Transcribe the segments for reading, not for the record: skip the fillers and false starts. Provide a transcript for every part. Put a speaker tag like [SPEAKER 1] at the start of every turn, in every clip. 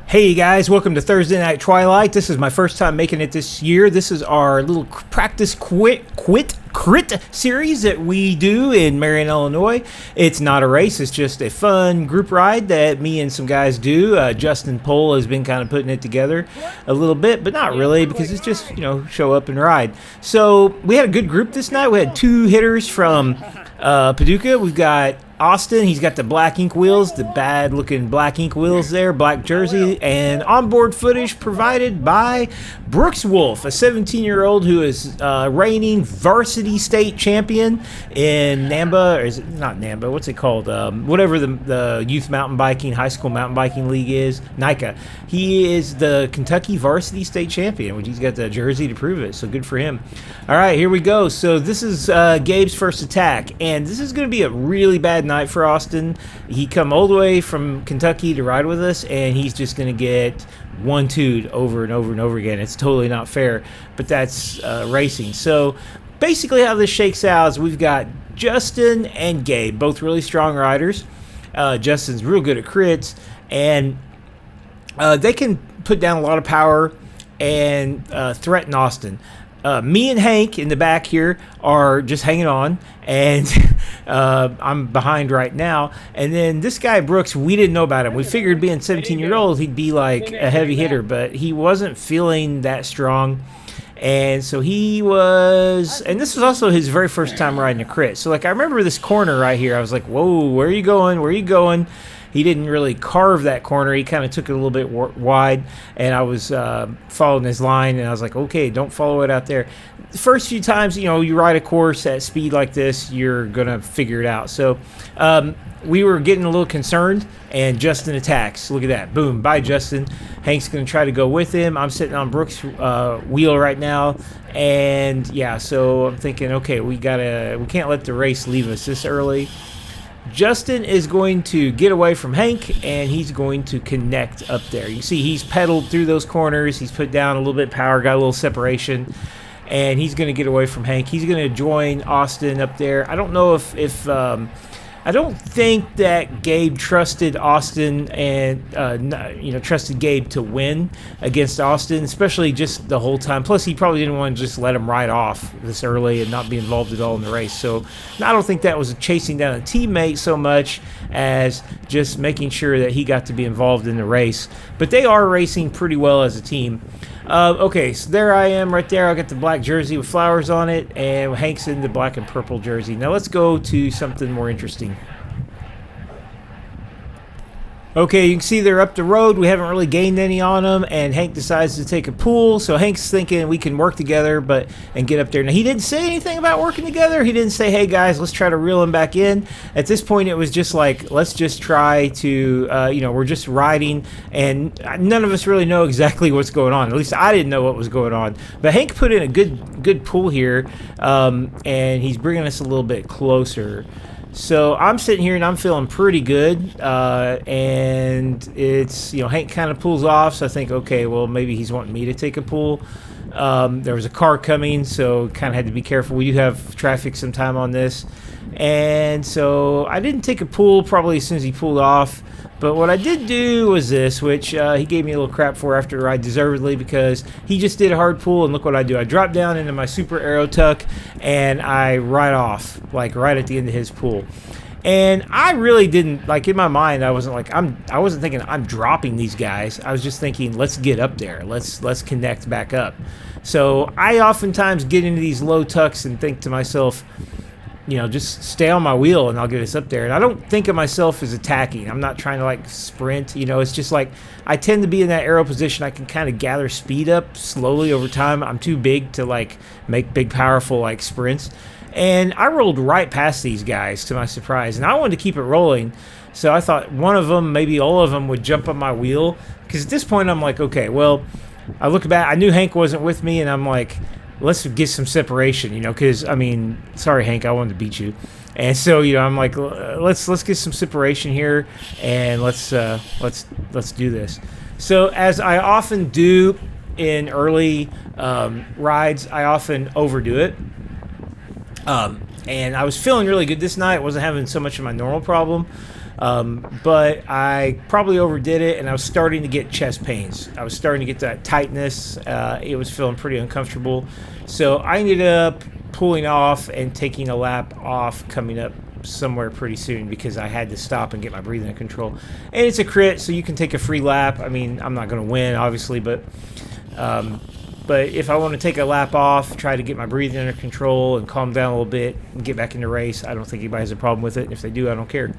[SPEAKER 1] Hey guys, welcome to Thursday Night Twilight. This is my first time making it this year. This is our little practice crit series that we do in Marion, Illinois. It's not a race, it's just a fun group ride that me and some guys do. Justin Pohl has been kind of putting it together a little bit, but not really because it's just, show up and ride. So we had a good group this night. We had two hitters from Paducah. We've got Austin, he's got the black ink wheels, the bad looking black ink wheels there, black jersey, and onboard footage provided by Brooks Wolf, a 17-year-old who is reigning varsity state champion in NAMBA, or is it not NAMBA, what's it called? Whatever the youth mountain biking, high school mountain biking league is, NICA. He is the Kentucky varsity state champion, which he's got the jersey to prove it, so good for him. All right, here we go. So this is Gabe's first attack, and this is going to be a really bad night for Austin. He come all the way from Kentucky to ride with us, and he's just going to get one-two'd over and over and over again. It's totally not fair, but that's racing. So basically how this shakes out is we've got Justin and Gabe, both really strong riders. Justin's real good at crits, and they can put down a lot of power and threaten Austin. Me and Hank in the back here are just hanging on, and I'm behind right now. And then this guy, Brooks, we didn't know about him. We figured being 17-year-old, he'd be like a heavy hitter, but he wasn't feeling that strong. And so he was, and this was also his very first time riding a crit. So, I remember this corner right here. I was like, whoa, where are you going? Where are you going? He didn't really carve that corner. He kind of took it a little bit wide, and I was following his line, and I was like, okay, don't follow it out there. The first few times, you ride a course at speed like this, you're going to figure it out. So we were getting a little concerned, and Justin attacks. Look at that. Boom. Bye, Justin. Hank's going to try to go with him. I'm sitting on Brooks' wheel right now, and, yeah, so I'm thinking, okay, we can't let the race leave us this early. Justin is going to get away from Hank, and he's going to connect up there. You see he's pedaled through those corners. He's put down a little bit of power, got a little separation, and he's going to get away from Hank. He's going to join Austin up there. I don't know if I don't think that Gabe trusted Austin and trusted Gabe to win against Austin, especially just the whole time. Plus, he probably didn't want to just let him ride off this early and not be involved at all in the race. So I don't think that was chasing down a teammate so much as just making sure that he got to be involved in the race. But they are racing pretty well as a team. Okay, so there I am right there. I got the black jersey with flowers on it, and Hank's in the black and purple jersey. Now let's go to something more interesting. Okay, you can see they're up the road. We haven't really gained any on them, and Hank decides to take a pull. So Hank's thinking we can work together and get up there. Now, he didn't say anything about working together. He didn't say, hey, guys, let's try to reel him back in. At this point, it was just like, let's just try to, we're just riding, and none of us really know exactly what's going on. At least I didn't know what was going on. But Hank put in a good pull here, and he's bringing us a little bit closer. So I'm sitting here and I'm feeling pretty good, and it's, Hank kind of pulls off, so I think, okay, well, maybe he's wanting me to take a pull. There was a car coming, so kind of had to be careful. We do have traffic sometime on this, and so I didn't take a pull probably as soon as he pulled off. But what I did do was this, which he gave me a little crap for after the ride, deservedly, because he just did a hard pull, and look what I do. I drop down into my super aero tuck, and I ride off, right at the end of his pull. And I really didn't, in my mind, I wasn't thinking I'm dropping these guys. I was just thinking, let's get up there. Let's connect back up. So I oftentimes get into these low tucks and think to myself, just stay on my wheel and I'll get us up there. And I don't think of myself as attacking. I'm not trying to sprint. It's just I tend to be in that aero position. I can kind of gather speed up slowly over time. I'm too big to make big, powerful sprints. And I rolled right past these guys to my surprise. And I wanted to keep it rolling. So I thought one of them, maybe all of them, would jump on my wheel. Because at this point I'm like, okay, well, I look back. I knew Hank wasn't with me, and I'm like, let's get some separation, because, sorry, Hank, I wanted to beat you. And so, I'm like, let's get some separation here, and let's do this. So as I often do in early rides, I often overdo it. And I was feeling really good this night. I wasn't having so much of my normal problem. But I probably overdid it, and I was starting to get chest pains. I was starting to get that tightness. It was feeling pretty uncomfortable. So I ended up pulling off and taking a lap off coming up somewhere pretty soon because I had to stop and get my breathing under control. And it's a crit, so you can take a free lap. I mean, I'm not going to win, obviously, but if I want to take a lap off, try to get my breathing under control and calm down a little bit and get back in the race, I don't think anybody has a problem with it. And if they do, I don't care.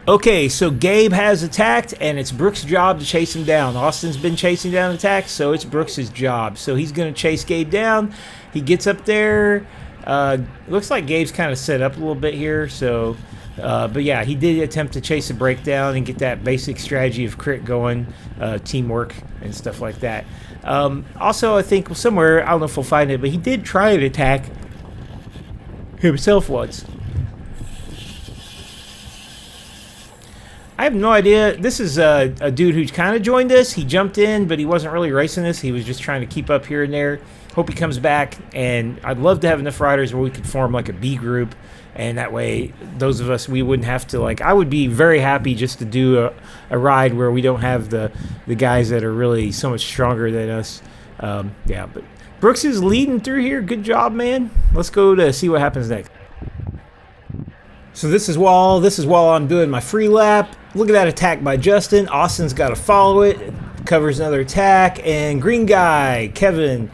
[SPEAKER 1] Okay, so Gabe has attacked, and it's Brooks' job to chase him down. Austin's been chasing down attacks, so it's Brooks' job. So he's going to chase Gabe down. He gets up there. Looks like Gabe's kind of set up a little bit here. So, but yeah, he did attempt to chase a breakdown and get that basic strategy of crit going, teamwork and stuff like that. Also, I think somewhere, I don't know if we'll find it, but he did try an attack himself once. I have no idea. This is a dude who's kind of joined us. He jumped in, but he wasn't really racing this. He was just trying to keep up here and there. Hope he comes back, and I'd love to have enough riders where we could form like a B group, and that way those of us, we wouldn't have to, like, I would be very happy just to do a ride where we don't have the guys that are really so much stronger than us. Yeah, but Brooks is leading through here. Good job, man. Let's go to see what happens next. So this is while I'm doing my free lap. Look at that attack by Justin. Austin's got to follow it. Covers another attack, and green guy Kevin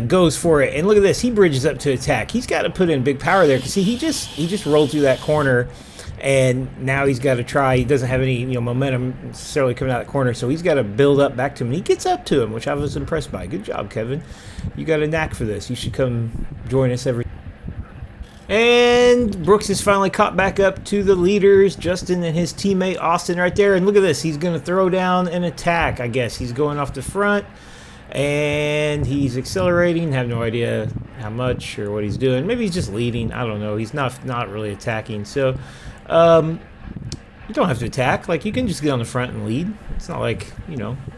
[SPEAKER 1] goes for it. And look at this. He bridges up to attack. He's got to put in big power there because see, he just rolled through that corner, and now he's got to try. He doesn't have any momentum necessarily coming out of the corner, so he's got to build up back to him. And he gets up to him, which I was impressed by. Good job, Kevin. You got a knack for this. You should come join us every. And Brooks is finally caught back up to the leaders, Justin and his teammate Austin right there. And look at this. He's going to throw down an attack, I guess. He's going off the front, and he's accelerating. Have no idea how much or what he's doing. Maybe he's just leading. I don't know. He's not really attacking. So you don't have to attack. Like, you can just get on the front and lead. It's not like,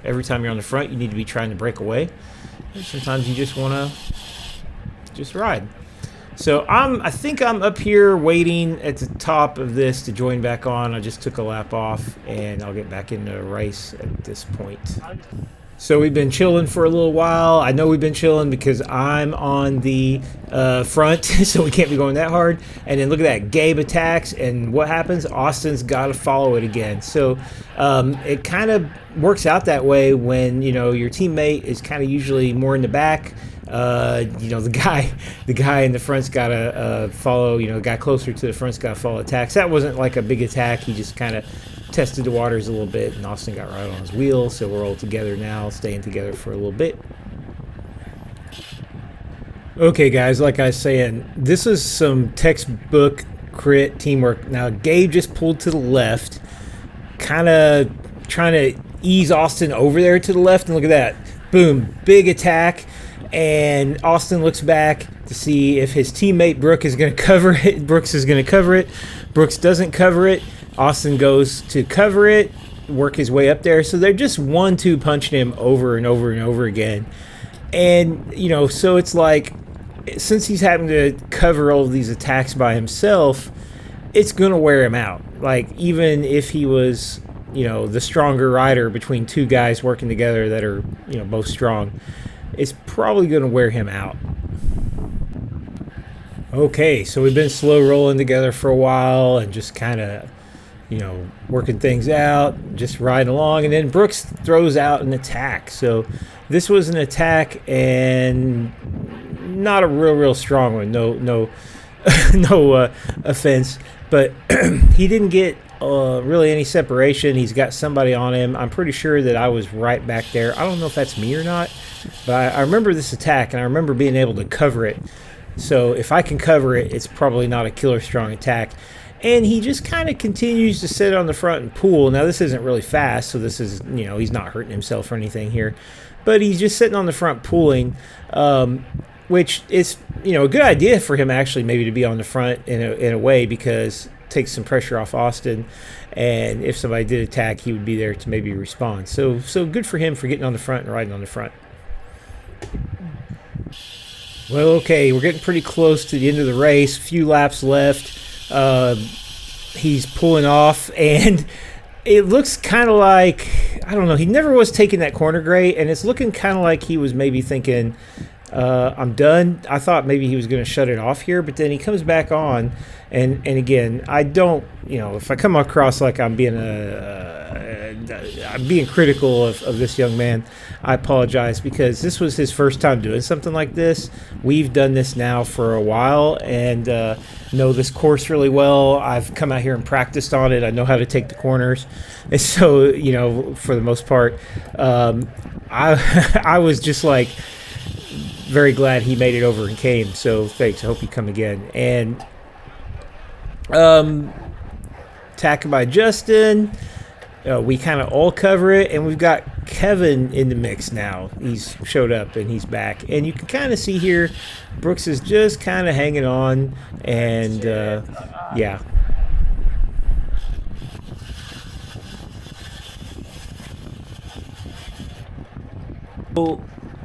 [SPEAKER 1] every time you're on the front, you need to be trying to break away. Sometimes you just want to just ride. So I think I'm up here waiting at the top of this to join back on. I just took a lap off, and I'll get back into a race at this point. So we've been chilling for a little while. I know we've been chilling because I'm on the front, so we can't be going that hard. And then look at that. Gabe attacks, and what happens? Austin's got to follow it again. So it kind of works out that way when, your teammate is kind of usually more in the back. The guy in the front's got to follow, the guy closer to the front's got to follow attacks. That wasn't like a big attack. He just kind of tested the waters a little bit, and Austin got right on his wheel, so we're all together now, staying together for a little bit. Okay, guys, like I was saying, this is some textbook crit teamwork. Now, Gabe just pulled to the left, kind of trying to ease Austin over there to the left, and look at that. Boom, big attack. And Austin looks back to see if his teammate Brooks is going to cover it. Brooks is going to cover it. Brooks doesn't cover it. Austin goes to cover it, work his way up there. So they're just 1-2 punching him over and over and over again. And, so it's like, since he's having to cover all of these attacks by himself, it's going to wear him out. Like, even if he was, the stronger rider between two guys working together that are, both strong, it's probably going to wear him out. Okay, so we've been slow rolling together for a while and just kind of, working things out, just riding along. And then Brooks throws out an attack. So this was an attack, and not a real strong one. No offense, but he didn't get really any separation. He's got somebody on him. I'm pretty sure that I was right back there. I don't know if that's me or not, but I remember this attack, and I remember being able to cover it. So if I can cover it, it's probably not a killer strong attack. And he just kind of continues to sit on the front and pull. Now, this isn't really fast, so this is, he's not hurting himself or anything here. But he's just sitting on the front pulling, which is, a good idea for him actually maybe to be on the front in a way, because it takes some pressure off Austin. And if somebody did attack, he would be there to maybe respond. So good for him for getting on the front and riding on the front. Well, okay, we're getting pretty close to the end of the race. A few laps left. He's pulling off, and it looks kind of like, I don't know, he never was taking that corner great, and it's looking kind of like he was maybe thinking, I'm done. I thought maybe he was going to shut it off here, but then he comes back on, and again, I don't, if I come across like I'm being I'm being critical of this young man, I apologize, because this was his first time doing something like this. We've done this now for a while and know this course really well. I've come out here and practiced on it. I know how to take the corners, and so for the most part, I was just like very glad he made it over and came. So thanks. I hope you come again. And tacked by Justin. We kind of all cover it, and we've got Kevin in the mix now. He's showed up and he's back, and you can kind of see here Brooks is just kind of hanging on, and yeah.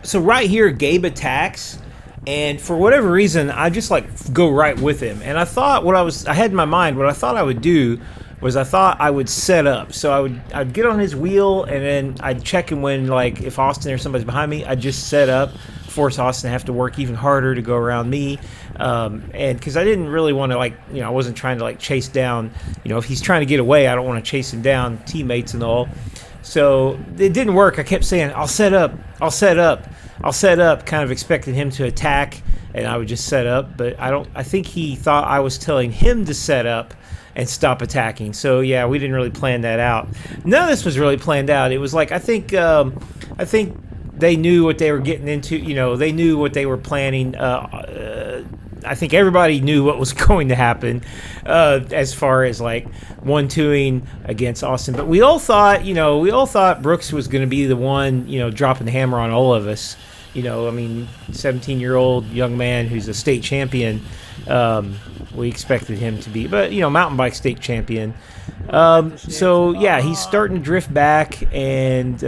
[SPEAKER 1] So right here, Gabe attacks, and for whatever reason, I just like go right with him. And I thought I had in my mind, what I thought I would do was I thought I would set up. So I'd get on his wheel, and then I'd check him when, like, if Austin or somebody's behind me, I'd just set up, force Austin to have to work even harder to go around me. And because I didn't really want to, like, I wasn't trying to, like, chase down, if he's trying to get away, I don't want to chase him down, teammates and all. So it didn't work. I kept saying, I'll set up, kind of expecting him to attack, and I would just set up. But I think he thought I was telling him to set up and stop attacking. So yeah, we didn't really plan that out. None of this was really planned out. It was like, I think they knew what they were getting into. They knew what they were planning. I think everybody knew what was going to happen as far as like 1-2ing against Austin. But we all thought Brooks was going to be the one, dropping the hammer on all of us. 17-year-old young man who's a state champion. We expected him to be, but mountain bike state champion. So yeah, he's starting to drift back and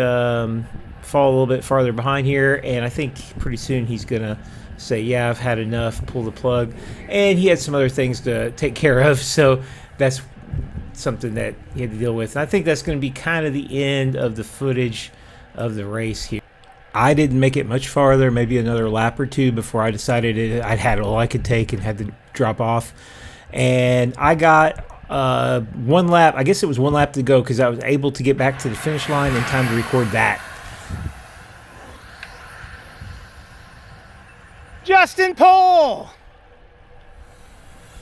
[SPEAKER 1] fall a little bit farther behind here, and I think pretty soon he's gonna say, yeah, I've had enough, pull the plug. And he had some other things to take care of, so that's something that he had to deal with. And I think that's going to be kind of the end of the footage of the race here. I didn't make it much farther, maybe another lap or two before I decided I'd had all I could take and had to drop off. And I got one lap, I guess it was one lap to go, because I was able to get back to the finish line in time to record that. Justin Pole!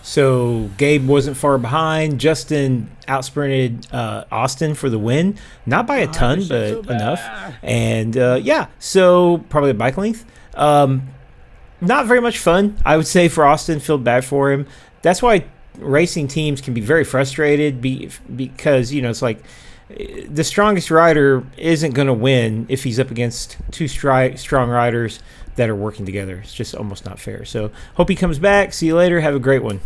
[SPEAKER 1] So Gabe wasn't far behind. Justin outsprinted Austin for the win. Not by a ton, but enough. And yeah, so probably a bike length. Not very much fun, I would say, for Austin. Feel bad for him. That's why racing teams can be very frustrated because, it's like the strongest rider isn't going to win if he's up against two strong riders that are working together. It's just almost not fair. So hope he comes back. See you later. Have a great one.